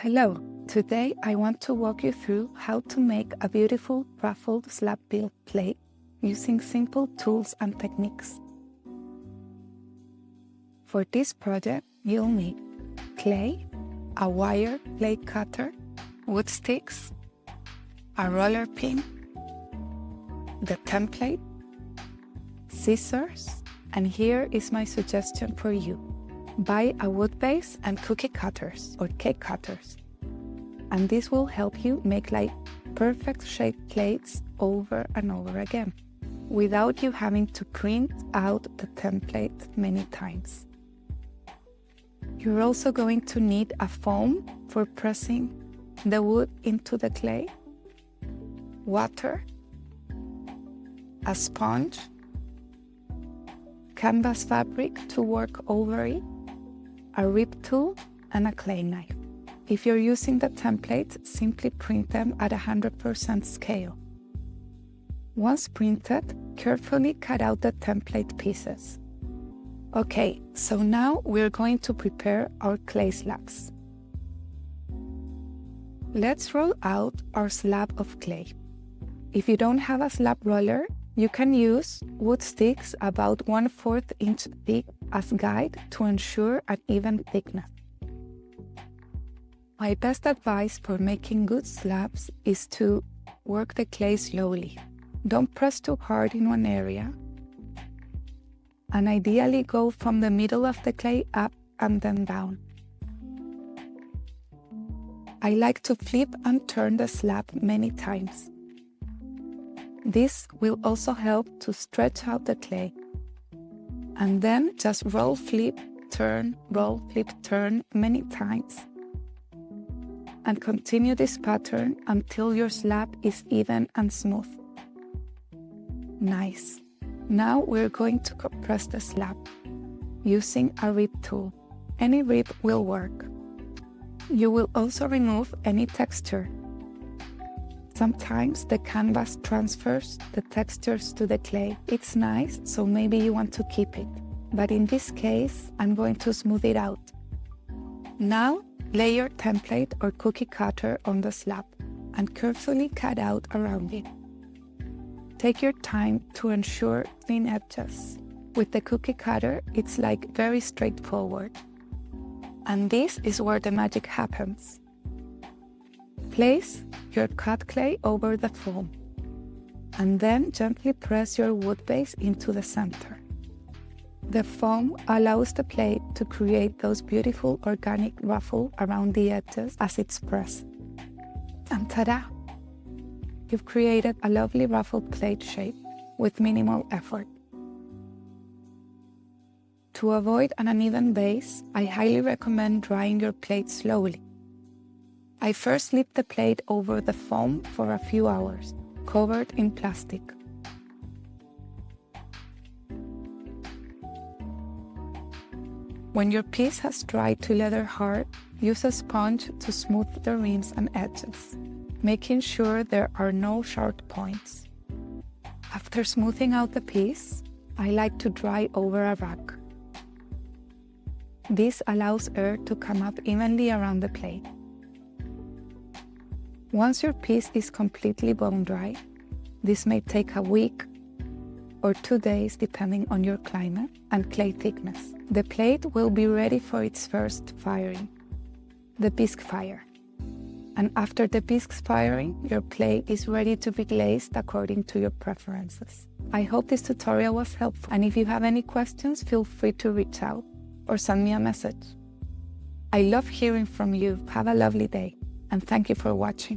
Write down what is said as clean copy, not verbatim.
Hello, today I want to walk you through how to make a beautiful ruffled slab-built plate using simple tools and techniques. For this project, you'll need clay, a wire plate cutter, wood sticks, a roller pin, the template, scissors, and here is my suggestion for you. Buy a wood base and cookie cutters or cake cutters. And this will help you make like perfect shaped plates over and over again, without you having to print out the template many times. You're also going to need a foam for pressing the wood into the clay, water, a sponge, canvas fabric to work over it, a rip tool, and a clay knife. If you're using the template, simply print them at 100% scale. Once printed, carefully cut out the template pieces. Okay, so now we're going to prepare our clay slabs. Let's roll out our slab of clay. If you don't have a slab roller, you can use wood sticks about 1/4 inch thick as guide to ensure an even thickness. My best advice for making good slabs is to work the clay slowly. Don't press too hard in one area, and ideally go from the middle of the clay up and then down. I like to flip and turn the slab many times. This will also help to stretch out the clay. And then just roll, flip, turn many times. And continue this pattern until your slab is even and smooth. Nice. Now we're going to compress the slab using a rip tool. Any rip will work. You will also remove any texture. Sometimes the canvas transfers the textures to the clay. It's nice, so maybe you want to keep it. But in this case, I'm going to smooth it out. Now, lay your template or cookie cutter on the slab and carefully cut out around it. Take your time to ensure thin edges. With the cookie cutter, it's like very straightforward. And this is where the magic happens. Place your cut clay over the foam, and then gently press your wood base into the center. The foam allows the plate to create those beautiful organic ruffles around the edges as it's pressed. And ta-da! You've created a lovely ruffled plate shape with minimal effort. To avoid an uneven base, I highly recommend drying your plate slowly. I first slip the plate over the foam for a few hours, covered in plastic. When your piece has dried to leather hard, use a sponge to smooth the rims and edges, making sure there are no sharp points. After smoothing out the piece, I like to dry over a rag. This allows air to come up evenly around the plate. Once your piece is completely bone dry, this may take a week or 2 days depending on your climate and clay thickness. The plate will be ready for its first firing, the bisque fire. And after the bisque firing, your plate is ready to be glazed according to your preferences. I hope this tutorial was helpful, and if you have any questions, feel free to reach out or send me a message. I love hearing from you. Have a lovely day, and thank you for watching.